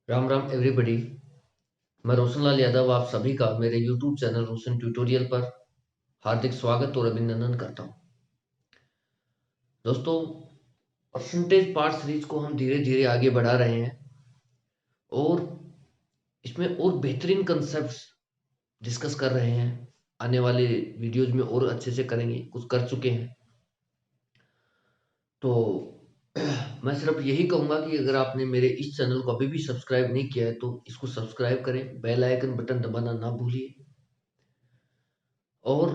Ram Ram everybody. मैं रोशन लाल यादव आप सभी का मेरे यूट्यूब चैनल रोशन ट्यूटोरियल पर हार्दिक स्वागत और अभिनंदन करता हूं। दोस्तों, परसेंटेज पार्ट सीरीज को हम धीरे धीरे आगे बढ़ा रहे हैं और इसमें और बेहतरीन कंसेप्ट्स डिस्कस कर रहे हैं। आने वाले वीडियोज में और अच्छे से करेंगे, कुछ कर चुके हैं। तो मैं सिर्फ यही कहूँगा कि अगर आपने मेरे इस चैनल को अभी भी सब्सक्राइब नहीं किया है तो इसको सब्सक्राइब करें, बेल आइकन बटन दबाना ना भूलिए और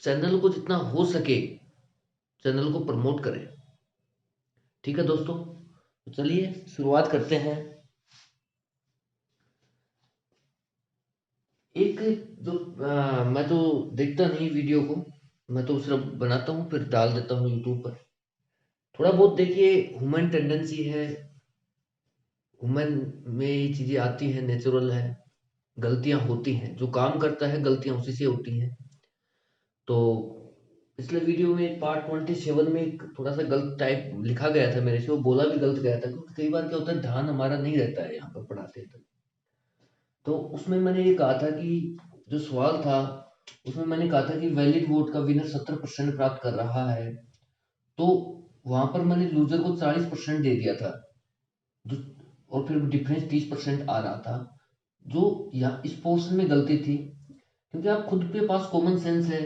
चैनल को जितना हो सके चैनल को प्रमोट करें। ठीक है दोस्तों, तो चलिए शुरुआत करते हैं। एक जो मैं तो देखता नहीं वीडियो को, मैं तो सिर्फ बनाता हूँ फिर डाल देता हूँ यूट्यूब पर। थोड़ा बहुत देखिए, ह्यूमन टेंडेंसी है, ह्यूमन में ये चीज़ें आती हैं, नेचुरल है। गलतियां होती हैं, जो काम करता है गलतियां उसी से होती हैं। तो पिछले वीडियो में पार्ट 27 में एक थोड़ा सा गलत टाइप लिखा गया था मेरे से, वो बोला भी गलत गया था क्योंकि कई बार क्या होता है, ध्यान हमारा नहीं रहता है यहाँ पर पढ़ाते हैं तो उसमें मैंने ये कहा था कि जो सवाल था उसमें मैंने कहा था कि वैलिड वोट का विनर 70% प्राप्त कर रहा है, तो वहां पर मैंने लूजर को 40% दे दिया था, जो और फिर डिफरेंस 30% आ रहा था। जो यहाँ इस पोर्शन में गलती थी, क्योंकि आप खुद के पास कॉमन सेंस है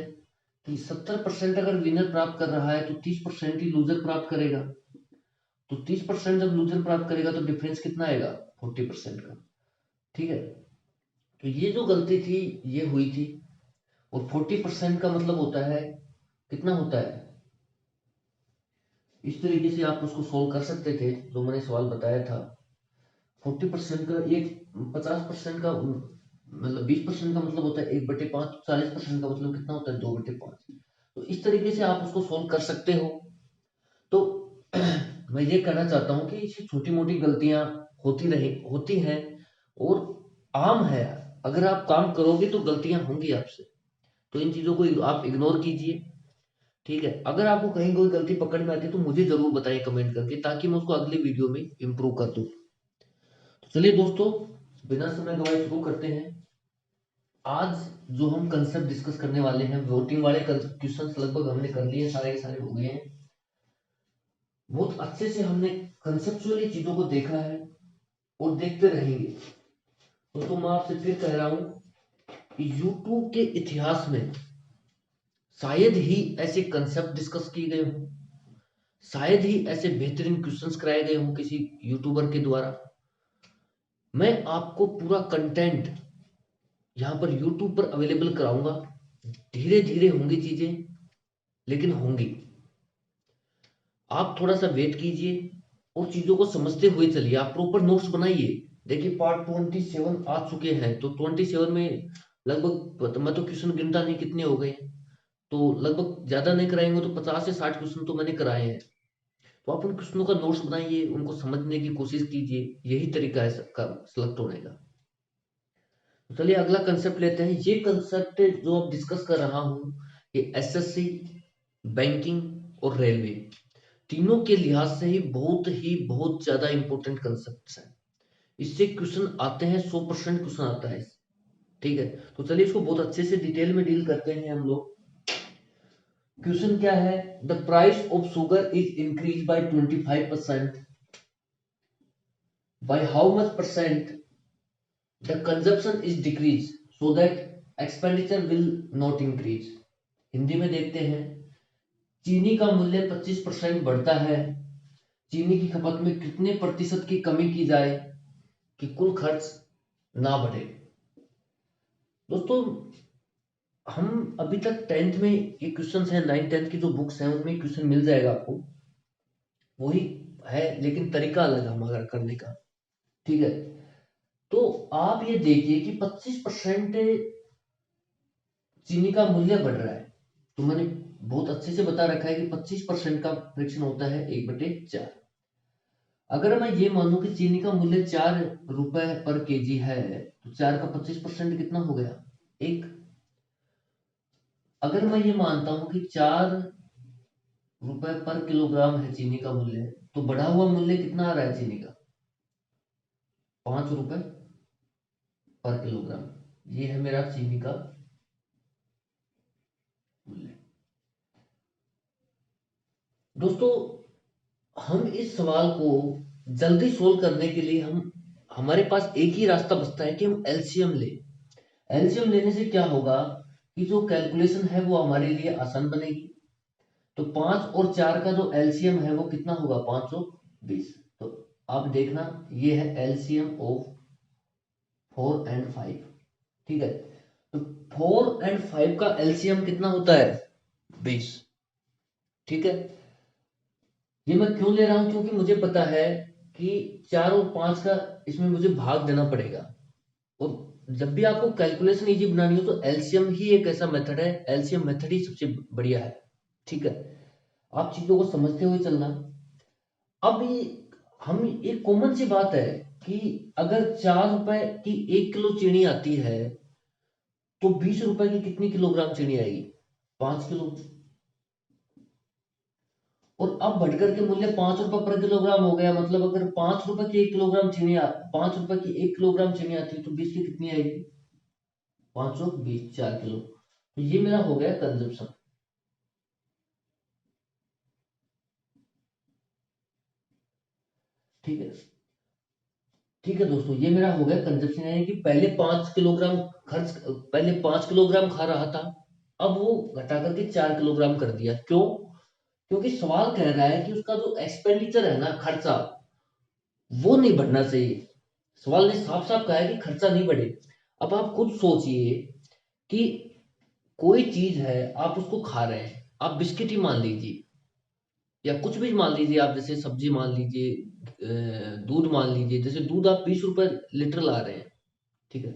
कि 70% अगर विनर प्राप्त कर रहा है तो 30% ही लूजर प्राप्त करेगा। तो 30% जब लूजर प्राप्त करेगा तो डिफरेंस कितना आएगा, 40% का। ठीक है, तो ये जो गलती थी ये हुई थी। और 40% का मतलब होता है, कितना होता है, इस तरीके से आप उसको सोल्व कर सकते थे जो मैंने सवाल बताया था। 40% का एक, 50% का मतलब 20% का मतलब होता है 1/5, 40% का मतलब कितना होता है 2/5। तो इस तरीके से आप उसको सोल्व कर सकते हो। तो मैं ये कहना चाहता हूँ कि छोटी मोटी गलतियां होती हैं और आम है। अगर आप काम करोगे तो गलतियां होंगी आपसे, तो इन चीजों को आप इग्नोर कीजिए। ठीक है, अगर आपको कहीं कोई गलती पकड़ में आती है तो मुझे जरूर बताइए कमेंट करके, ताकि मैं उसको अगले वीडियो में इम्प्रूव कर दूं। तो चलिए दोस्तों, बिना समय गवाए शुरू करते हैं। आज जो हम कंसेप्ट डिस्कस करने वाले हैं, वोटिंग वाले क्वेश्चंस लगभग हमने कर लिए, सारे के सारे हो गए हैं। बहुत अच्छे से हमने कंसेप्चुअली चीजों को देखा है और देखते रहेंगे। तो मैं आपसे फिर कह रहा हूं कि यूट्यूब के इतिहास में शायद ही ऐसे कंसेप्ट डिस्कस किए गए हों, शायद ही ऐसे बेहतरीन क्वेश्चंस कराए गए हों किसी यूट्यूबर के द्वारा। मैं आपको पूरा कंटेंट यहाँ पर यूट्यूब पर अवेलेबल कराऊंगा। धीरे धीरे होंगी चीजें, लेकिन होंगी। आप थोड़ा सा वेट कीजिए और चीजों को समझते हुए चलिए। आप प्रॉपर नोट्स बनाइए। देखिए पार्ट 27 आ चुके हैं, तो 27 में लगभग, मैं तो क्वेश्चन गिनता नहीं कितने हो गए हैं, तो लगभग ज्यादा नहीं कराएंगे तो 50 से 60 क्वेश्चन तो मैंने कराए हैं। तो आप उन क्वेश्चनों का नोट्स बनाइए, उनको समझने की कोशिश कीजिए। यही तरीका है सबका सिलेक्ट होने का। तो चलिए अगला कंसेप्ट लेते हैं। ये कंसेप्ट जो अब डिस्कस कर रहा हूँ, ये एसएससी, बैंकिंग और रेलवे, तीनों के लिहाज से ही बहुत ज्यादा इंपॉर्टेंट कंसेप्ट है। इससे क्वेश्चन आते हैं, 100% क्वेश्चन आता है। ठीक है, तो चलिए इसको बहुत अच्छे से डिटेल में डील करते हैं हम लोग। क्वेश्चन क्या है, the price of sugar is increase by 25%, by how much percent the consumption is decrease so that expenditure will not increase. Hindi में देखते हैं, चीनी का मूल्य 25% बढ़ता है, चीनी की खपत में कितने प्रतिशत की कमी की जाए कि कुल खर्च ना बढ़े। दोस्तों, हम अभी तक 10th में ये क्वेश्चन है, 9th 10th की जो बुक्स हैं उनमें क्वेश्चन मिल जाएगा आपको, वही है, लेकिन तरीका अलग है हमारा करने का। ठीक है, तो आप ये देखिए कि 25% चीनी का मूल्य बढ़ रहा है। तो मैंने बहुत अच्छे से बता रखा है कि 25% का फ्रैक्शन होता है 1/4। अगर मैं ये मानूं कि चीनी का मूल्य 4 रुपए पर केजी है, तो 4 का 25% कितना हो गया, 1। अगर मैं ये मानता हूं कि 4 रुपए पर किलोग्राम है चीनी का मूल्य, तो बढ़ा हुआ मूल्य कितना आ रहा है चीनी का, 5 रुपए पर किलोग्राम। ये है मेरा चीनी का मूल्य। दोस्तों, हम इस सवाल को जल्दी सोल्व करने के लिए हमारे पास एक ही रास्ता बचता है कि हम एलसीएम लें। एलसीएम लेने से क्या होगा कि जो कैलकुलेशन है वो हमारे लिए आसान बनेगी। तो 5 और 4 का जो एलसीएम है वो कितना होगा, 520। तो आप देखना, ये है एलसीएम ऑफ 4 एंड 5। ठीक है, तो 4 एंड 5 का एलसीएम कितना होता है, 20। ठीक है, ये मैं क्यों ले रहा हूं, क्योंकि मुझे पता है कि 4 और 5 का इसमें मुझे भाग देना पड़ेगा। और जब भी आपको कैलकुलेशन इजी बनानी हो तो एलसीएम ही एक ऐसा मेथड है, एलसीएम मेथड ही सबसे बढ़िया है। ठीक है, आप चीजों को समझते हुए चलना। अब ये हम एक कॉमन सी बात है कि अगर 4 रुपए की 1 किलो चीनी आती है तो 20 रुपए की कितनी किलोग्राम चीनी आएगी, 5 किलो। और अब बढ़कर के मूल्य 5 रुपए पर किलोग्राम हो गया। मतलब अगर 5 रुपए की 1 किलोग्राम चीनी 5 रुपए की 1 किलोग्राम चीनी आती है तो 20 की कितनी आएगी, 520, 4 किलो। तो ये मेरा हो गया कंजप्शन। ठीक है, ठीक है दोस्तों, ये मेरा हो गया कंजप्शन, यानी कि पहले 5 किलोग्राम खा रहा था, अब वो घटा करके 4 किलोग्राम कर दिया। क्यों? क्योंकि सवाल कह रहा है कि उसका जो एक्सपेंडिचर है ना, खर्चा, वो नहीं बढ़ना चाहिए। सवाल ने साफ साफ कहा है कि खर्चा नहीं बढ़े। अब आप खुद सोचिए कि कोई चीज है, आप उसको खा रहे हैं, आप बिस्किट ही मान लीजिए या कुछ भी मान लीजिए, आप जैसे सब्जी मान लीजिए, दूध मान लीजिए। जैसे दूध आप 20 रुपए लीटर ला रहे हैं, ठीक है,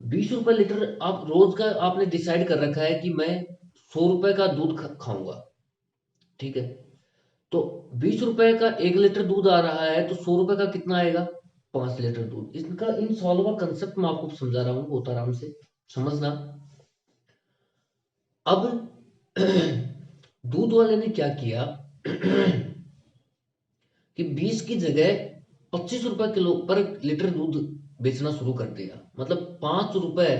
20 रुपए लीटर आप रोज का आपने डिसाइड कर रखा है कि मैं 100 रुपए का दूध खाऊंगा। ठीक है, तो 20 रुपए का 1 लीटर दूध आ रहा है तो 100 रुपए का कितना आएगा, 5 लीटर दूध। इनका इन सवालों का कंसेप्ट मैं आपको समझा रहा हूँ, बहुत आराम से समझना। अब दूध वाले ने क्या किया कि 20 की जगह 25 रुपए किलो पर लीटर दूध बेचना शुरू कर दिया। मतलब 5 रुपए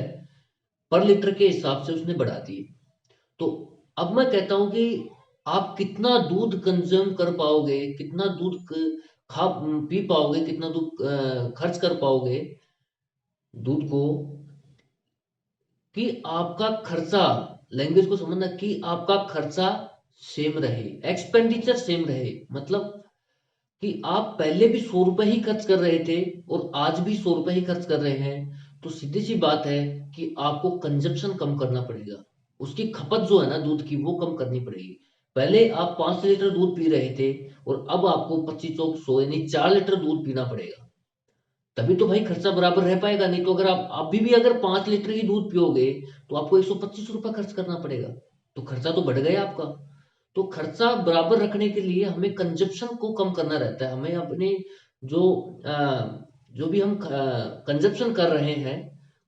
पर लीटर के हिसाब से उसने बढ़ा दिए। तो अब मैं कहता हूं कि आप कितना दूध कंज्यूम कर पाओगे, कितना दूध खा पी पाओगे, कितना दूध खर्च कर पाओगे दूध को, कि आपका खर्चा, लैंग्वेज को समझना, कि आपका खर्चा सेम रहे, एक्सपेंडिचर सेम रहे। मतलब कि आप पहले भी 100 रुपए ही खर्च कर रहे थे और आज भी 100 रुपए ही खर्च कर रहे हैं, तो सीधी सी बात है कि आपको कंजप्शन कम करना पड़ेगा। उसकी खपत जो है ना दूध की, वो कम करनी पड़ेगी। पहले आप 5 लीटर दूध पी रहे थे और अब आपको 25 चौक 100 यानी 4 लीटर दूध पीना पड़ेगा। तभी तो भाई खर्चा बराबर रह पाएगा। नहीं तो अगर आप अभी भी अगर 5 लीटर ही दूध पियोगे तो आपको 125 रुपए खर्च करना पड़ेगा। तो खर्चा तो बढ़ गया आपका। तो खर्चा बराबर रखने के लिए हमें कंजप्शन को कम करना रहता है। हमें अपने जो जो भी हम कंजप्शन कर रहे हैं,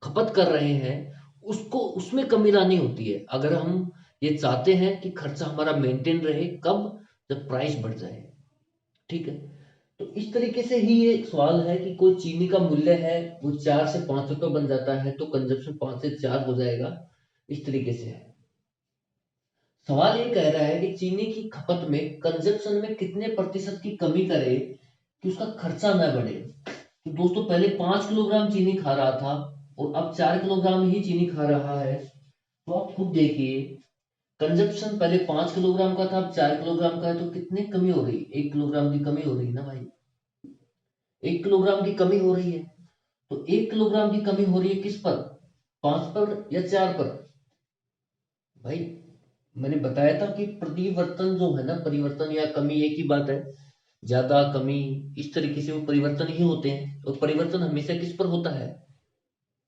खपत कर रहे हैं, उसको उसमें कमी लानी होती है अगर हम ये चाहते हैं कि खर्चा हमारा मेंटेन रहे। कब? जब प्राइस बढ़ जाए। ठीक है, तो इस तरीके से ही ये एक सवाल है कि कोई चीनी का मूल्य है वो 4 से 5 रुपए बन जाता है तो कंजप्शन 5 से 4 हो जाएगा। इस तरीके से है। सवाल ये कह रहा है कि चीनी की खपत में, कंजप्शन में कितने प्रतिशत की कमी करे कि उसका खर्चा न बढ़े। तो दोस्तों, पहले 5 किलोग्राम चीनी खा रहा था और अब 4 किलोग्राम ही चीनी खा रहा है। तो आप खुद देखिए, कंजप्शन पहले 5 किलोग्राम का था, अब 4 किलोग्राम का है, तो कितनी कमी हो रही है, 1 किलोग्राम की कमी हो रही है ना भाई। 1 किलोग्राम की कमी हो रही है। तो 1 किलोग्राम की कमी हो रही है किस पर, 5 पर या 4 पर? भाई, मैंने बताया था कि परिवर्तन जो है ना, परिवर्तन या कमी एक ही बात है। ज्यादा कमी, इस तरीके से वो परिवर्तन ही होते हैं। और परिवर्तन हमेशा किस पर होता है,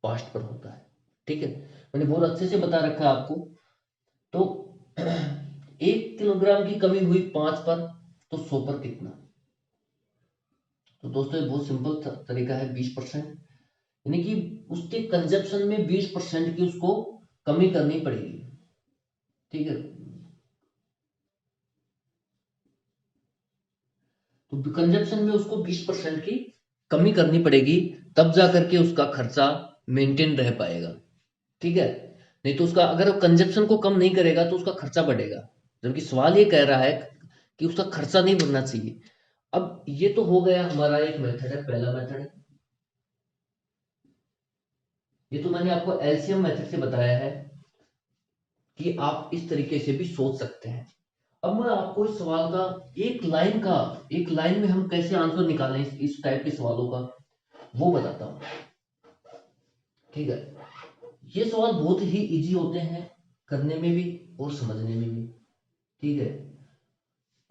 पास्ट पर होता है। ठीक है, मैंने बहुत अच्छे से बता रखा है आपको। तो 1 किलोग्राम की कमी हुई 5 पर, तो 100 पर कितना? तो दोस्तों, ये बहुत सिंपल तरीका है, 20%। यानी कि उसके कंजप्शन में 20% की उसको कमी करनी पड़ेगी। ठीक है, तो कंजप्शन में उसको 20% की कमी करनी पड़ेगी, तब जा करके उसका खर्चा मेंटेन रह पाएगा। ठीक है, नहीं तो उसका अगर कंजप्शन को कम नहीं करेगा तो उसका खर्चा बढ़ेगा, जबकि सवाल ये कह रहा है कि उसका खर्चा नहीं बढ़ना चाहिए। अब ये तो हो गया हमारा एक मेथड है, पहला मेथड है, ये तो मैंने आपको एलसीएम मेथड से बताया है कि आप इस तरीके से भी सोच सकते हैं। अब मैं आपको इस सवाल का एक लाइन में हम कैसे आंसर निकालें इस टाइप के सवालों का, वो बताता हूं। ठीक है, ये सवाल बहुत ही इजी होते हैं करने में भी और समझने में भी। ठीक है,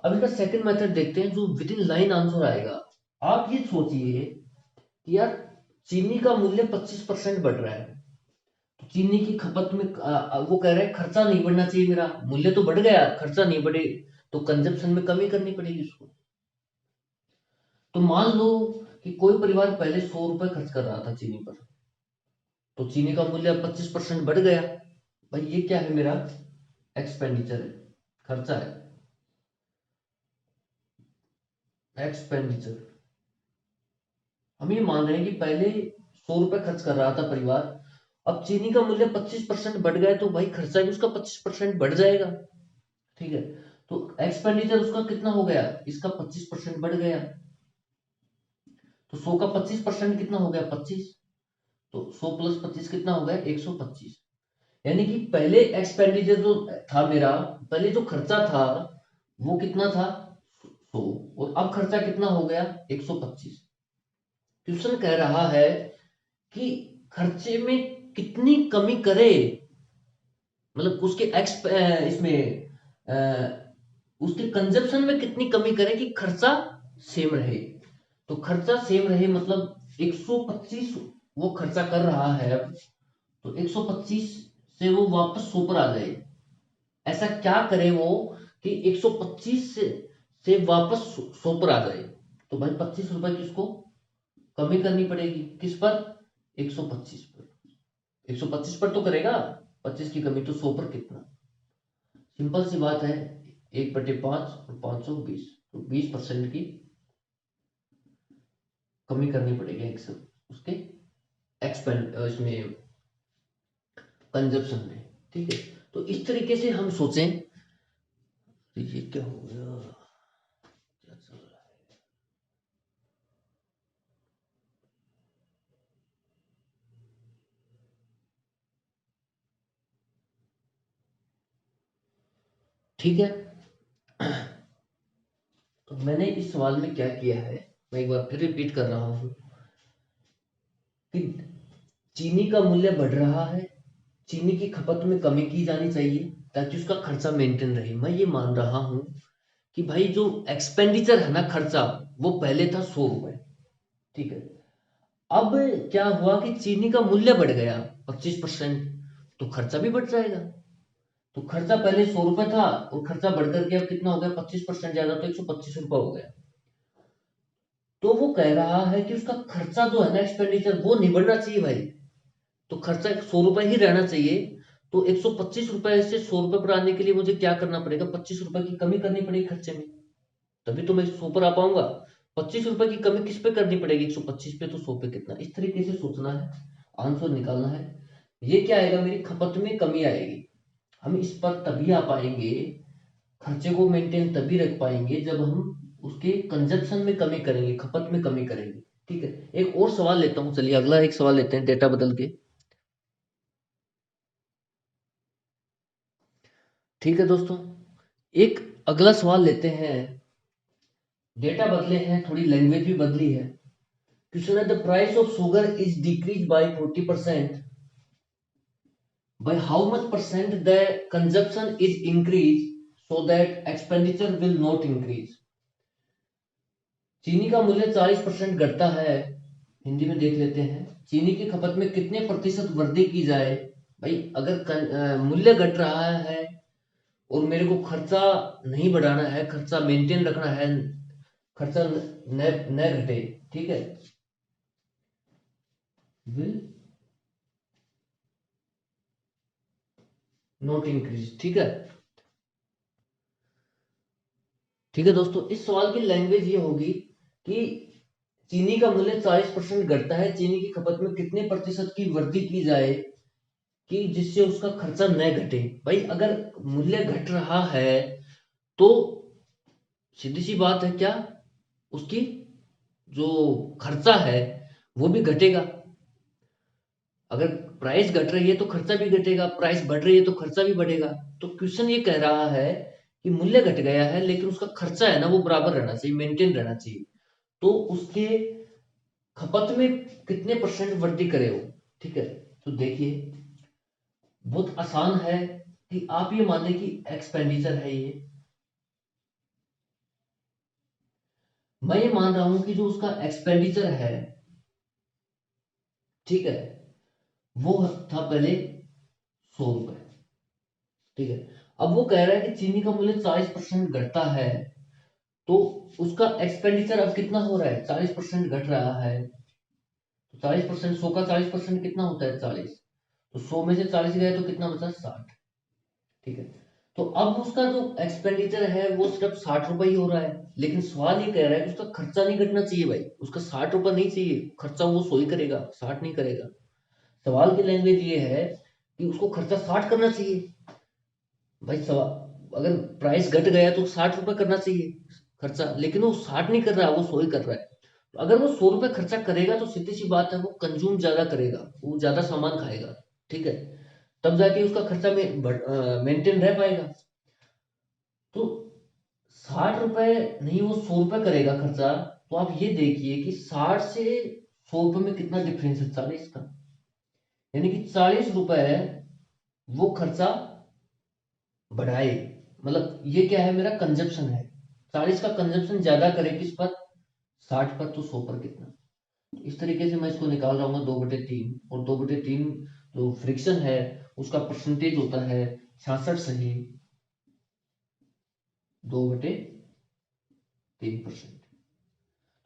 अब इसका सेकंड मेथड देखते हैं जो विद इन लाइन आंसर आएगा। आप ये सोचिए कि यार चीनी का मूल्य 25% बढ़ रहा है, तो चीनी की खपत में वो कह रहे हैं खर्चा नहीं बढ़ना चाहिए, मेरा मूल्य तो बढ़ गया, खर्चा नहीं बढ़े, तो कंजप्शन में कमी करनी पड़ेगी उसको। तो मान लो कि कोई परिवार पहले 100 रुपए खर्च कर रहा था चीनी पर, तो चीनी का मूल्य 25% बढ़ गया। भाई ये क्या है, मेरा एक्सपेंडिचर है, खर्चा है, एक्सपेंडिचर। हम ये मान रहे हैं कि पहले 100 रुपए खर्च कर रहा था परिवार, अब चीनी का मूल्य 25% बढ़ गया, तो भाई खर्चा भी उसका 25% बढ़ जाएगा। ठीक है, तो एक्सपेंडिचर उसका कितना हो गया, इसका 25% बढ़ गया, तो 100 का 25% कितना हो गया, 25, तो 100 प्लस 25 कितना हो गया, 125। यानी कि पहले एक्सपेंडिचर जो था मेरा, पहले जो खर्चा था वो कितना था, 100, और अब खर्चा कितना हो गया, 125। क्वेश्चन कह रहा है कि खर्चे में कितनी कमी करे, मतलब उसके इसमें उसके कंजप्शन में कितनी कमी करे कि खर्चा सेम रहे। तो खर्चा सेम रहे मतलब 125 वो खर्चा कर रहा है अब, तो 125 से वो वापस 100 पर आ जाए। ऐसा क्या करे वो कि 125 से वापस 100 पर आ जाए। तो भाई 25 रुपए किसको कमी करनी पड़ेगी, किस पर, 125 पर। 125 पर तो करेगा, 25 की कमी, तो 100 पर कितना, सिंपल सी बात है, 1/5 और 520, तो 20% की कमी करनी पड़ेगी उसके इसमें कंजप्शन में। ठीक है, तो इस तरीके से हम सोचें। तो ये क्या हो गया, क्या चल रहा है। ठीक है, तो मैंने इस सवाल में क्या किया है, मैं एक बार फिर रिपीट कर रहा हूं कि चीनी का मूल्य बढ़ रहा है, चीनी की खपत में कमी की जानी चाहिए ताकि उसका खर्चा मेंटेन रहे। मैं ये मान रहा हूं कि भाई जो एक्सपेंडिचर है ना, खर्चा, वो पहले था 100 रुपए। ठीक है, अब क्या हुआ कि चीनी का मूल्य बढ़ गया 25%, तो खर्चा भी बढ़ जाएगा। तो खर्चा पहले 100 रुपए था और खर्चा बढ़कर के अब कितना हो गया, 25% ज्यादा, तो 125 रुपए हो गया। तो वो कह रहा है कि उसका खर्चा जो है ना, एक्सपेंडिचर, वो नहीं बढ़ना चाहिए भाई, तो खर्चा 100 रुपए ही रहना चाहिए। तो 125 रुपए से 100 रुपए पर आने के लिए मुझे क्या करना पड़ेगा, 25 रुपए की कमी करनी पड़ेगी खर्चे में, तभी तो मैं 100 पर आ पाऊंगा। 25 रुपए की कमी किस पे करनी पड़ेगी, 125 पे, तो 100 पे कितना, इस तरीके से सोचना है, आंसर निकालना है। ये क्या आएगा, मेरी खपत में कमी आएगी। हम इस पर तभी आ पाएंगे, खर्चे को मेंटेन तभी रख पाएंगे जब हम उसके कंजप्शन में कमी करेंगे, खपत में कमी करेंगे। ठीक है, एक और सवाल लेता हूं, चलिए अगला एक सवाल लेते हैं डेटा बदल के। ठीक है दोस्तों, एक अगला सवाल लेते हैं। डेटा बदले हैं, थोड़ी लैंग्वेज भी बदली है। क्वेश्चन है, the price of sugar is decrease by 40%, by how much percent the consumption is increased so that expenditure will not increase। चीनी का मूल्य 40% घटता है, हिंदी में देख लेते हैं, चीनी की खपत में कितने प्रतिशत वृद्धि की जाए। भाई अगर मूल्य घट रहा है और मेरे को खर्चा नहीं बढ़ाना है, खर्चा मेंटेन रखना है, खर्चा न न घटे, ठीक है, विल नॉट इंक्रीज। ठीक है, ठीक है दोस्तों, इस सवाल की लैंग्वेज ये होगी कि चीनी का मूल्य 40% घटता है, चीनी की खपत में कितने प्रतिशत की वृद्धि की जाए कि जिससे उसका खर्चा न घटे। भाई अगर मूल्य घट रहा है तो सीधी सी बात है क्या, उसकी जो खर्चा है वो भी घटेगा। अगर प्राइस घट रही है तो खर्चा भी घटेगा, प्राइस बढ़ रही है तो खर्चा भी बढ़ेगा। तो क्वेश्चन ये कह रहा है कि मूल्य घट गया है लेकिन उसका खर्चा है ना वो बराबर रहना चाहिए, मेंटेन रहना चाहिए। तो उसके खपत में कितने परसेंट वृद्धि करे वो। ठीक है, तो देखिए बहुत आसान है कि आप ये मान लें कि एक्सपेंडिचर है ये, मैं ये मान रहा हूं कि जो उसका एक्सपेंडिचर है, ठीक है, वो था पहले 100 रुपए। ठीक है, अब वो कह रहा है कि चीनी का मूल्य 40% घटता है तो उसका एक्सपेंडिचर अब कितना हो रहा है, 40% घट रहा है। तो 40%, 100 का 40% कितना होता है, 40। तो 100 में से 40 गए तो कितना बचा, 60। ठीक है, तो अब उसका जो एक्सपेंडिचर है वो सिर्फ 60 रुपए ही हो रहा है, लेकिन सवाल ये कह रहा है कि उसका खर्चा नहीं घटना चाहिए। भाई उसका 60 रुपए नहीं चाहिए, खर्चा वो 100 ही करेगा, 60 नहीं करेगा। सवाल की लैंग्वेज ये है कि उसको खर्चा 60 करना चाहिए। भाई सवाल अगर प्राइस घट गया तो 60 रुपए करना चाहिए खर्चा, लेकिन वो 60 नहीं कर रहा है, वो 100 ही कर रहा है। तो अगर वो 100 रुपए खर्चा करेगा तो सीधी सी बात है वो कंज्यूम ज्यादा करेगा, वो ज्यादा सामान खाएगा। ठीक है, तब जाके उसका खर्चा में मेंटेन रह पाएगा। तो 60 रुपए नहीं, वो 100 रुपए करेगा खर्चा। तो आप ये देखिए कि 60 से 100 रुपए में कितना डिफरेंस है, 40 का। यानी कि 40 रुपए वो खर्चा बढ़ाए, मतलब ये क्या है, मेरा कंजप्शन है। 40 का कंजप्शन ज्यादा करे किस पर, 60 पर, तो 100 पर कितना। इस तरीके से मैं इसको निकाल रहा हूँ 2/3, और 2/3 जो फ्रिक्शन है उसका परसेंटेज होता है 66 सही 2/3%।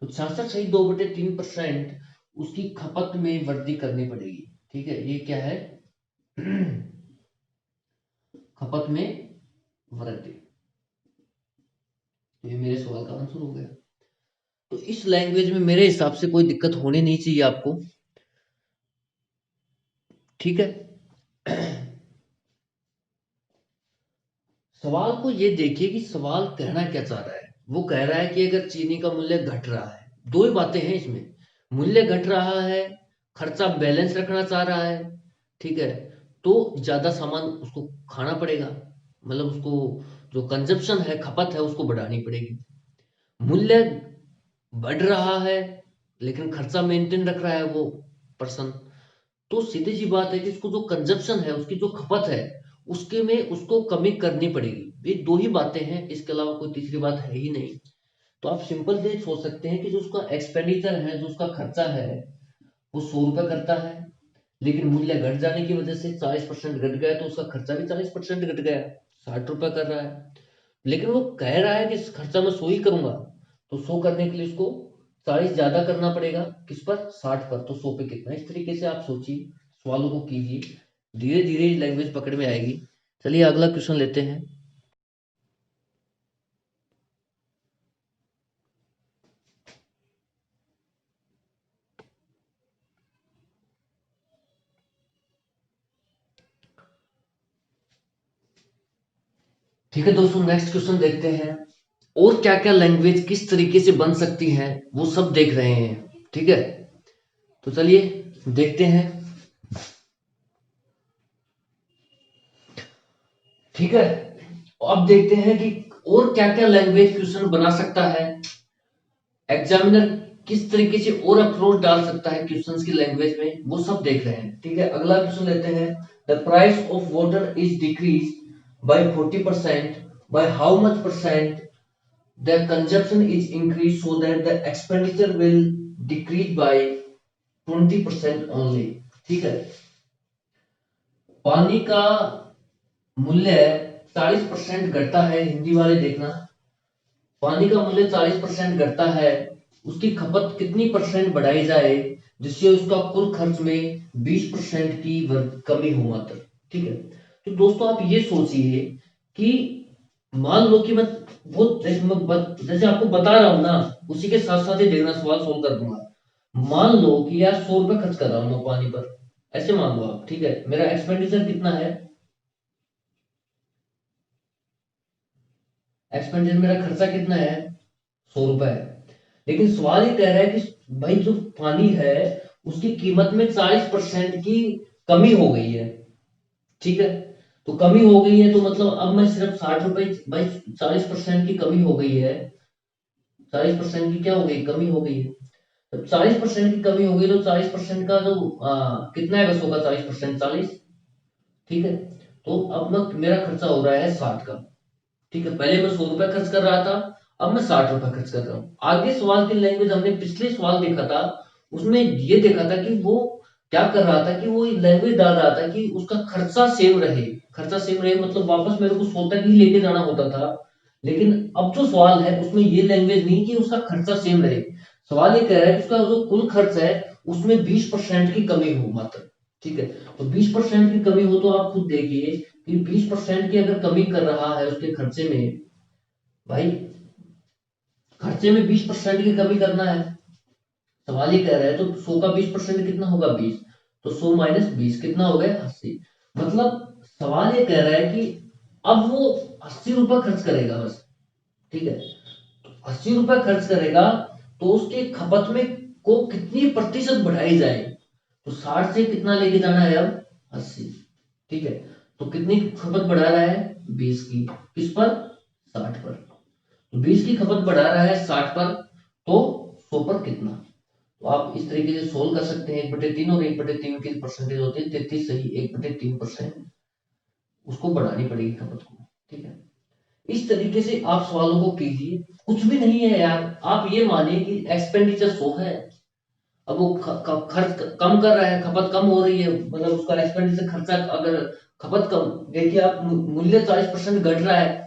तो 66 सही 2/3% उसकी खपत में वृद्धि करनी पड़ेगी। ठीक है, ये क्या है खपत में वृद्धि। तो ये मेरे सवाल का आंसर हो गया। तो इस लैंग्वेज में मेरे हिसाब से कोई दिक्कत होनी नहीं चाहिए आपको। ठीक है, सवाल को ये देखिए कि सवाल कहना क्या चाह रहा है। वो कह रहा है कि अगर चीनी का मूल्य घट रहा है, दो ही बातें हैं इसमें, मूल्य घट रहा है, खर्चा बैलेंस रखना चाह रहा है। ठीक है, तो ज्यादा सामान उसको खाना पड़ेगा, मतलब उसको जो कंजप्शन है, खपत है, उसको बढ़ानी पड़ेगी। मूल्य बढ़ रहा है लेकिन खर्चा मेंटेन रख रहा है वो पर्सन, तो सीधी सी बात है कि उसको जो कंजप्शन है, उसकी जो खपत है, उसके में उसको कमी करनी पड़ेगी। ये दो ही बातें हैं, इसके अलावा कोई तीसरी बात है ही नहीं। तो आप सिंपल से सोच सकते हैं कि जो उसका एक्सपेंडिचर है, जो उसका खर्चा है, वो 100 रुपए करता है, लेकिन मूल्य घट जाने की वजह से 40% घट गया, तो उसका खर्चा भी 40% घट गया, 60 रुपए कर रहा है। लेकिन वो कह रहा है कि इस खर्चा मैं 100 ही करूंगा, तो 100 करने के लिए उसको 40 ज्यादा करना पड़ेगा, किस पर, 60 पर, तो 100 पे कितना। इस तरीके से आप सोचिए, सवालों को कीजिए, धीरे धीरे लैंग्वेज पकड़ में आएगी। चलिए अगला क्वेश्चन लेते हैं। ठीक है दोस्तों, नेक्स्ट क्वेश्चन देखते हैं। और क्या क्या लैंग्वेज किस तरीके से बन सकती हैं वो सब देख रहे हैं। ठीक है, तो चलिए देखते हैं। ठीक है, अब देखते हैं कि और क्या क्या लैंग्वेज क्वेश्चन बना सकता है एग्जामिनर, किस तरीके से और अप्रोच डाल सकता है क्वेश्चंस की लैंग्वेज में, वो सब देख रहे हैं। ठीक है, अगला क्वेश्चन लेते हैं। The price of water is decrease by 40%, by how much percent the consumption is increase so that the expenditure will decrease by 20% only. ठीक है, पानी का मूल्य 40% घटता है, हिंदी वाले देखना, पानी का मूल्य 40% घटता है, उसकी खपत कितनी परसेंट बढ़ाई जाए जिससे उसका कुल खर्च में 20% की कमी हो मात्र। ठीक है, तो दोस्तों आप ये सोचिए कि मान लो कि मैं बहुत जैसे आपको बता रहा हूं ना, उसी के साथ साथ ही देखना, सवाल सोल्व कर दूंगा। मान लो कि यार 100 रुपए खर्च कर रहा हूं मैं पानी पर, ऐसे मान लो आप, ठीक है। मेरा एक्सपेंडिचर कितना है, एक्सपेंडिचर मेरा खर्चा कितना है, 100 रुपए है। लेकिन सवाल ये कह रहा है कि भाई जो पानी है उसकी कीमत में 40% की कमी हो गई है, ठीक है। तो कमी हो गई है तो मतलब अब मैं सिर्फ 60 रुपए, भाई 40% की कमी हो गई है, 40% की क्या हो गई, कमी हो गई है। जब 40% की कमी हो गई तो 40% का जो कितना है, 100 का 40%, 40, ठीक है। तो अब मैं, मेरा खर्चा हो रहा है 60 का, ठीक है। पहले मैं 100 रुपए खर्च कर रहा था, अब मैं 60 रुपए खर्च कर रहा हूँ। आगे सवाल की लैंग्वेज हमने पिछले सवाल देखा था, उसमें ये देखा था कि वो क्या कर रहा था कि वो लैंग्वेज डाल रहा था कि उसका खर्चा सेम रहे। खर्चा सेम रहे मतलब वापस मेरे को 100 तक ही लेके जाना होता था। लेकिन अब जो सवाल है उसमें ये लैंग्वेज नहीं कि उसका खर्चा सेम रहे। सवाल ये कह रहा है कि उसका जो कुल खर्च है उसमें 20% की कमी हो मात्र, ठीक है। तो 20% की कमी हो तो आप खुद देखिए कि 20% की अगर कमी कर रहा है उसके खर्चे में, भाई खर्चे में 20% की कमी करना है, सवाल ही कह रहा है। तो 100 का 20% कितना होगा, 20। तो 100 माइनस 20 कितना हो गया, 80। मतलब सवाल ये कह रहा है कि अब वो 80 रुपए खर्च करेगा बस, ठीक है। 80 रुपए खर्च करेगा तो उसके खपत में को कितनी प्रतिशत बढ़ाई जाए। तो 60 से कितना लेके जाना है अब, 80, ठीक है। तो कितनी खपत बढ़ा रहा है, 20 की, किस पर, 60 पर। तो 20 की खपत बढ़ा रहा है 60 पर, तो 100 पर कितना। तो आप इस तरीके से सोल्व कर सकते हैं, 1/3 और 1/3 की परसेंटेज होती है 33, सही 1/3% उसको बढ़ानी पड़ेगी खपत को, ठीक है। इस तरीके से आप सवालों को कीजिए, कुछ भी नहीं है यार। आप ये मानिए कि एक्सपेंडिचर 100 है, अब वो खर्च कम कर रहा है, खपत कम हो रही है, मतलब उसका एक्सपेंडिचर खर्चा अगर खपत कम, देखिए आप मूल्य 40% घट रहा है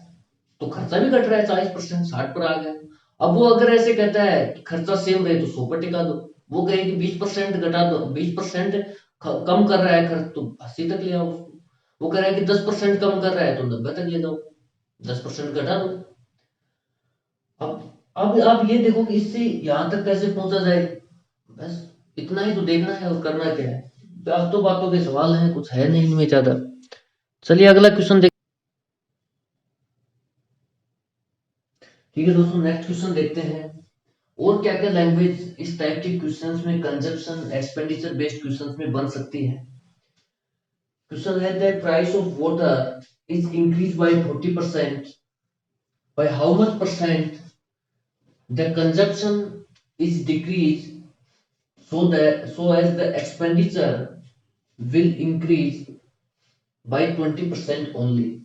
तो खर्चा भी घट रहा है, 40% 60 पर आ गया। अब वो अगर ऐसे कहता है कि खर्चा सेम रहे तो 100 पर टिका दो, वो कहे कि 20% घटा दो, 20% कम कर रहा है खर्च तो 80 तक ले आओ उसको। वो कह रहा है कि 10% कम कर रहा है तो 90 तक ले जाओ, 10% घटा दो। अब आप ये देखो कि इससे यहां तक कैसे पहुंचा जाए, बस इतना ही तो देखना है और करना क्या है। बातों बातों के सवाल हैं, कुछ है नहीं इनमें ज्यादा। चलिए अगला क्वेश्चन देख, ठीक है दोस्तों, नेक्स्ट क्वेश्चन देखते हैं। और क्या क्या लैंग्वेज इस टाइप के क्वेश्चंस में, कंजप्शन एक्सपेंडिचर बेस्ड क्वेश्चंस में बन सकती है। क्वेश्चन है that price of water is increase by 40%, by how much percent the consumption is decrease, so as the expenditure will increase by 20% only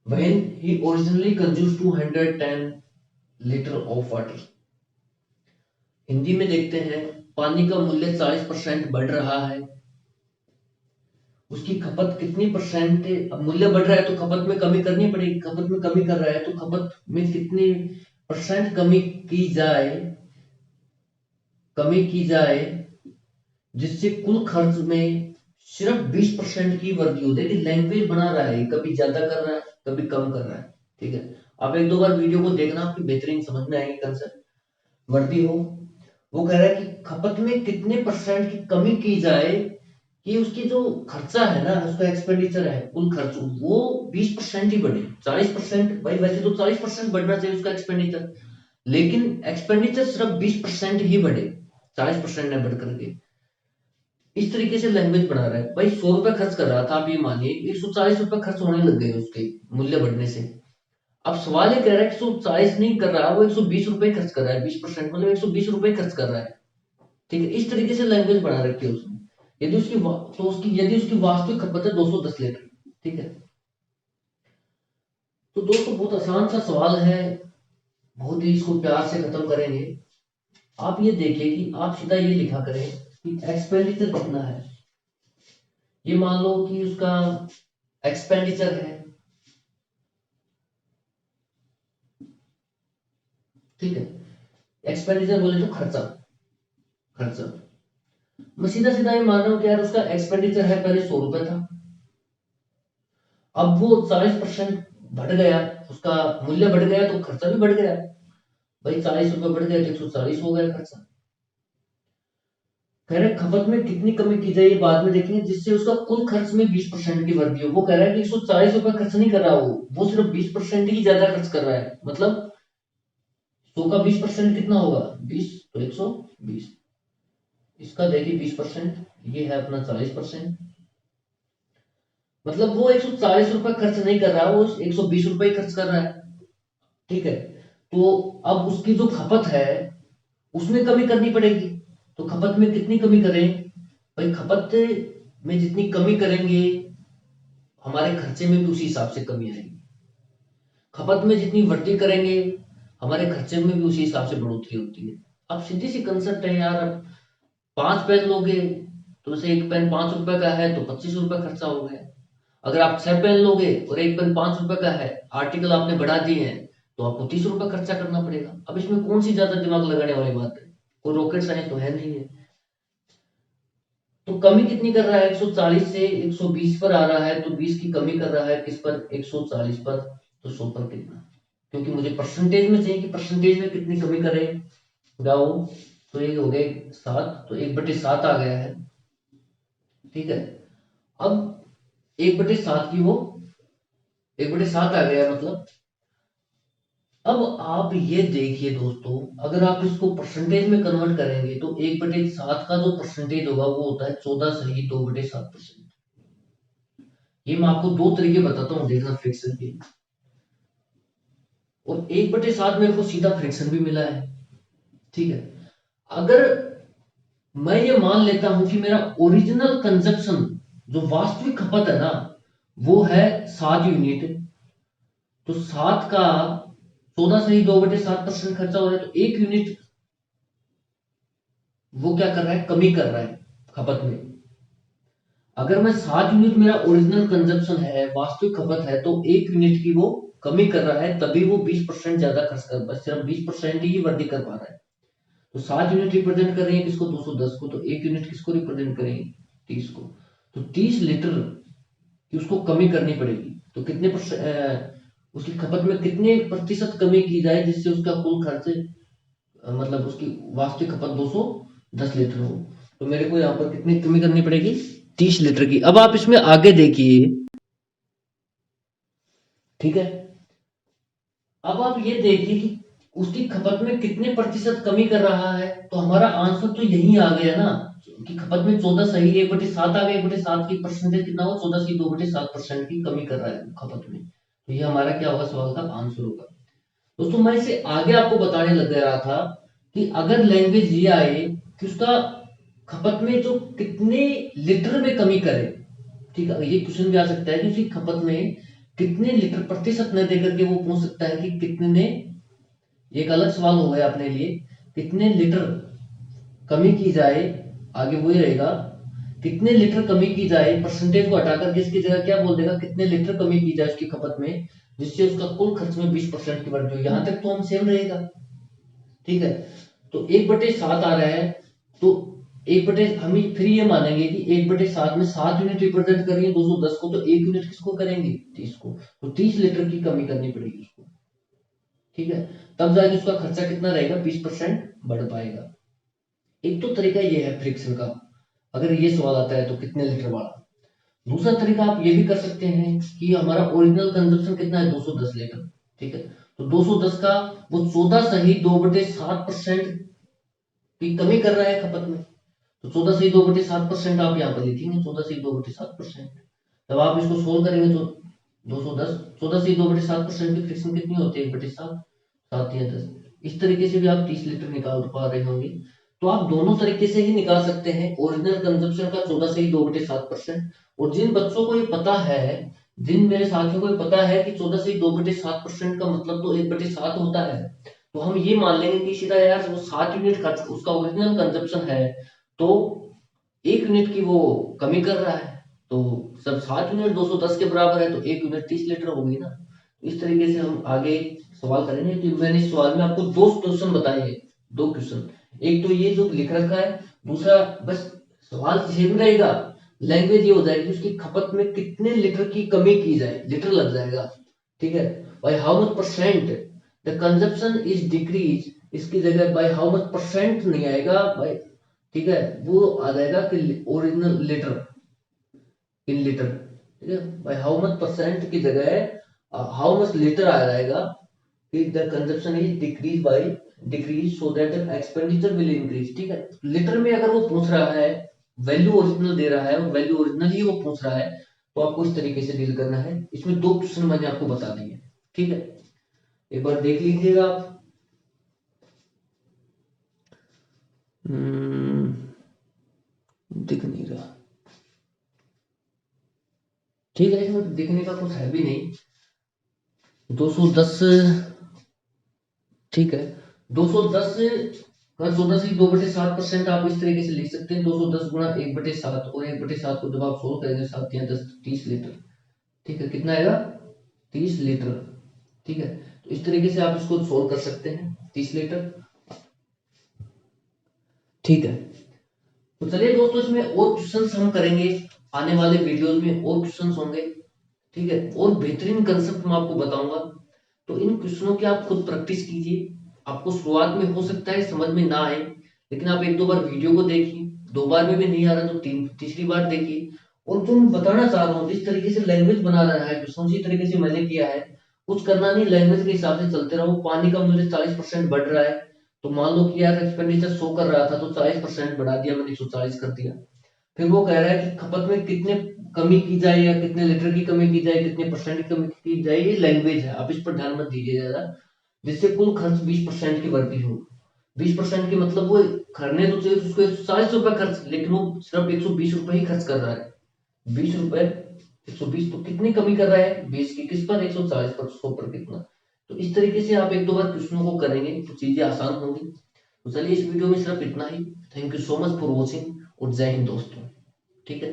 when he originally consumes 210 litre of water. Hindi में देखते हैं, पानी का मूल्य 40% बढ़ रहा है, उसकी खपत कितनी परसेंट, अब मूल्य बढ़ रहा है तो खपत में कमी करनी पड़ेगी, खपत में कमी कर रहा है तो खपत में कितनी परसेंट कमी की जाए जिससे कुल खर्च में सिर्फ 20% की वृद्धि हो। देखिए लैंग्वेज बना रहा है, कभी ज्यादा कर रहा है कभी कम कर रहा है, ठीक है। आप एक दो बार वीडियो को देखना, आपकी बेहतरीन समझ में आएगी कंसेप्ट, वृद्धि हो। वो कह रहा है कि खपत में कितने परसेंट की कमी की जाए कि उसकी जो खर्चा है ना, उसका एक्सपेंडिचर है, कुल खर्च वो 20% ही बढ़े। 40%, भाई वैसे तो 40% बढ़ना चाहिए उसका एक्सपेंडिचर, लेकिन एक्सपेंडिचर सिर्फ 20% ही बढ़े, 40% न बढ़ करके। इस तरीके से लैंग्वेज बना रहा है। भाई 100 रुपए खर्च कर रहा था, आप ये मानिए 140 रुपए खर्च होने लग गए उसके मूल्य बढ़ने से। अब सवाल ये कह रहा है कि 140 नहीं कर रहा, वो 120 रुपए खर्च कर रहा है, 20% मतलब 120 रुपए खर्च कर रहा है, ठीक है। इस तरीके से लैंग्वेज बना रखी है उसने। यदि उसकी वास्तविक खपत है 210 लीटर, ठीक है। तो दोस्तों बहुत आसान सा सवाल है, बहुत ही इसको प्यार से खत्म करेंगे। आप ये देखिए कि आप सीधा ये लिखा करें कि एक्सपेंडिचर कितना है। ये मान लो कि उसका एक्सपेंडिचर है, ठीक है। एक्सपेंडिचर बोले तो खर्चा, खर्चा। मैं सीधा सीधा ये मान रहा हूं कि यार उसका एक्सपेंडिचर है पहले 100 रुपए था, अब वो 40% बढ़ गया, उसका मूल्य बढ़ गया तो खर्चा भी बढ़ गया। भाई 40 रुपए बढ़ गया तो 140 हो गया खर्चा। कह रहे खपत में कितनी कमी की जाए ये बाद में देखेंगे जिससे उसका कुल खर्च में 20% की वृद्धि हो। वो कह रहा है कि 140 रुपए खर्च नहीं कर रहा, वो सिर्फ 20% ही ज्यादा खर्च कर रहा है। मतलब 100 का 20% कितना होगा, 20, तो 120। इसका देखिए 20%, ये है अपना 40%। मतलब वो 140 रुपए खर्च नहीं कर रहा, वो 120 रुपए ही खर्च कर रहा है। ठीक है, तो अब उसकी जो खपत है उसमें कमी करनी पड़ेगी। तो खपत में कितनी कमी करें भाई, खपत में जितनी कमी करेंगे हमारे खर्चे में भी उसी हिसाब से कमी आएगी। खपत में जितनी वृद्धि करेंगे हमारे खर्चे में भी उसी हिसाब से बढ़ोतरी होती है। अब सीधी सी कंसेप्ट है यार, अब 5 पेन लोगे तो जैसे एक पेन 5 रुपए का है तो 25 रुपए खर्चा हो गया। अगर आप 6 पेन लोगे और एक पेन 5 रुपए का है, आर्टिकल आपने बढ़ा दिए हैं, तो आपको 30 रुपए खर्चा करना पड़ेगा। अब इसमें कौन सी ज्यादा दिमाग लगाने वाली बात है, कोई रॉकेट साइंस तो है नहीं है। तो कमी कितनी कर रहा है, 140 से 120 पर आ रहा है, तो 20 की कमी कर रहा है किस पर, 140 पर। तो 100 पर कितना, क्योंकि मुझे परसेंटेज में चाहिए कि परसेंटेज में कितनी कमी करे गाओ। तो ये हो गए 7, तो 1/7 आ गया है। ठीक है, अब 1/7 की वो 1/7 आ गया मतलब। अब आप ये देखिए दोस्तों, अगर आप इसको परसेंटेज में कन्वर्ट करेंगे तो 1/7 का जो परसेंटेज होगा वो होता है 14 सही 2/7%। ये मैं आपको दो तरीके बताता हूँ देखना फ्रिक्शन के। और 1/7 मेरे को सीधा फ्रिक्शन भी मिला है। ठीक है, अगर मैं ये मान लेता हूं कि मेरा ओरिजिनल कंजप्शन जो वास्तविक खपत है ना वो है 7 यूनिट, तो 7 का 14 सही 2/7% खर्चा हो रहा है, तो 1 यूनिट वो क्या कर रहा है, कमी कर रहा है खपत में। अगर मैं 7 यूनिट मेरा ओरिजिनल कंजप्शन है, वास्तविक खपत है, तो 1 यूनिट की वो कमी कर रहा है, तभी वो 20% ज्यादा खर्च कर, बस सिर्फ 20% ही वृद्धि कर पा रहा है। तो 7 यूनिट रिप्रेजेंट कर रही है किसको, 210 को, तो 1 यूनिट किसको रिप्रेजेंट करेंगे, 30 को। तो 30 लीटर की उसको कमी करनी पड़ेगी। तो कितने उसकी खपत में कितने प्रतिशत कमी की जाए जिससे उसका कुल खर्च मतलब उसकी वास्तविक खपत 210 लीटर हो। तो मेरे को यहाँ पर कितनी कमी करनी पड़ेगी, 30 लीटर की। अब आप इसमें आगे देखिए। ठीक है, अब आप ये देखिए कि उसकी खपत में कितने प्रतिशत कमी कर रहा है, तो हमारा आंसर तो यही आ गया ना कि खपत में 14 सही 1/7 आ गया, 1/7 की परसेंटेज कितना हो, 14 सही 2/7% की कमी कर रहा है खपत में। तो ये हमारा क्या होगा, सवाल का आंसर होगा। दोस्तों मैं इसे आगे आपको बताने लग रहा था कि अगर लैंग्वेज ये आए कि उसका खपत में जो कितने लीटर में कमी करे। ठीक है, ये क्वेश्चन भी आ सकता है कि उसकी खपत में कितने लीटर प्रतिशत न देकर के वो पूछ सकता है कि कितने, एक अलग सवाल हो गया अपने लिए, कितने लीटर कमी की जाए, आगे वही रहेगा, कितने लीटर कमी की जाए, परसेंटेज को हटाकर के इसकी जगह क्या बोल देगा, कितने लीटर कमी की जाए उसकी खपत में जिससे उसका कुल खर्च में 20% की वृद्धि हो। यहां तक तो हम सेम रहेगा। ठीक है, तो 1/7 आ रहा है, तो 1/, हम फिर ये मानेंगे कि 1/7 में 7 यूनिट रिप्रेजेंट कर रही है 210 को, तो 1 यूनिट किसको करेंगे, 30 को। तो 30 लीटर की कमी करनी पड़ेगी उसको। ठीक है, तब जाके उसका खर्चा कितना रहेगा, 20% बढ़ पाएगा। एक तो तरीका ये है फ्रिक्शन का, अगर ये सवाल आता है तो कितने लीटर वाला। दूसरा तरीका आप ये भी कर सकते हैं कि हमारा ओरिजिनल कंजप्शन कितना है, 210 लीटर। ठीक है, तो 210 का वो 14 सही 2/7% की कमी कर रहा है खपत में। तो 14 सही 2/7% आप यहाँ पर लिखेंगे, 14 सही 2/7%। जब आप इसको सोल्व करेंगे तो 210, 14 सही 2/7% की फ्रिक्शन कितनी होती है, 1/7, 7 या 10। इस तरीके से भी आप 30 लीटर निकाल पा रहे होंगे। तो आप दोनों तरीके से ही निकाल सकते हैं, ओरिजिनल कंजप्शन का 14 सही 2/7%। और जिन बच्चों को ये पता है, जिन मेरे साथियों को ये पता है कि 14 सही 2/7% का मतलब तो 1/7 होता है, तो हम ये मान लेंगे कि सीधा यार वो 7 यूनिट खर्च उसका ओरिजिनल कंजप्शन है, तो 1 यूनिट की वो कमी कर रहा है। तो सब 7 यूनिट 210 के बराबर है, तो 1 यूनिट 30 लीटर होगी ना। इस तरीके से हम आगे सवाल करेंगे। तो मैंने इस सवाल में आपको दो क्वेश्चन बताए हैं, दो क्वेश्चन। एक तो ये जो लिख रखा है, दूसरा बस सवाल सेम रहेगा, लैंग्वेज ये हो जाएगी उसकी खपत में कितने लीटर की कमी की जाए, लीटर लग जाएगा। ठीक है, by how much percent the consumption is decrease, इसकी जगह बाय हाउ मच परसेंट नहीं आएगा, बाय ठीक है, वो आ जाएगा कि ओरिजिनल लीटर इन लीटर, ठीक है भाई, हाउ मच परसेंट की जगह हाउ मच लीटर आ जाएगा कि the consumption is decrease by decrease so that expenditure will increase. ठीक है, लीटर में अगर वो पूछ रहा है, वैल्यू ओरिजिनल दे रहा है और वैल्यू ओरिजिनल ही वो पूछ रहा है, तो आपको इस तरीके से डील करना है। इसमें दो क्वेश्चन मैंने आपको बता दिए, ठीक है, एक बार देख लीजिएगा आप। दिख नहीं रहा, ठीक है, इसमें दिखने का कुछ है भी नहीं। 210, ठीक है, 210 का 14 से 2/7% आप इस तरीके से लिख सकते हैं। 210 गुणा 1/7, और 1/7 को जब आप सोल्व करेंगे 7 या 10 30 लीटर, ठीक है, कितना आएगा 30 लीटर। ठीक है, तो इस तरीके से आप इसको सोल्व कर सकते हैं 30 लीटर। ठीक है, तो चलिए दोस्तों, इसमें और क्वेश्चंस हम करेंगे आने वाले वीडियोस में, और क्वेश्चंस होंगे, ठीक है, और बेहतरीन कंसेप्ट मैं आपको बताऊंगा। तो इन क्वेश्चनों की आप खुद प्रैक्टिस कीजिए। आपको शुरुआत में हो सकता है समझ में ना आए, लेकिन आप एक दो बार वीडियो को देखिए, दो बार में भी नहीं आ रहा तो तीसरी बार देखिए। और जो मैं बताना चाह रहा हूँ, जिस तरीके से लैंग्वेज बना रहा है क्वेश्चन, उसी तरीके से मैंने किया है। कुछ करना नहीं, लैंग्वेज के हिसाब से चलते रहो। पानी का मुझे 40% बढ़ रहा है, तो मान लो कि यार एक्सपेंडिचर 100 कर रहा था तो 40% बढ़ा दिया मैंने, 140 कर दिया। फिर वो कह रहा है कि खपत में कितने कमी की जाए, या कितने लीटर की कमी की जाए, कितने परसेंट की कमी की जाए, ये लैंग्वेज है, आप इस पर ध्यान मत दीजिए ज्यादा। जिससे कुल खर्च 20% की वृद्धि हो। 20% की मतलब वो करने तो चाहिए उसको 140 रुपए खर्च, लेकिन वो सिर्फ 120 रुपए ही खर्च कर रहा है। 20 रुपए, 120 तो कितनी कमी कर रहा है, 20 की किस पर, 140 पर, 100 पर कितना। तो इस तरीके से आप एक दो बार क्वेश्चनों को करेंगे तो चीजें आसान होंगी। तो चलिए, इस वीडियो में सिर्फ इतना ही। Thank you so much for watching, और जय हिंद दोस्तों। ठीक है।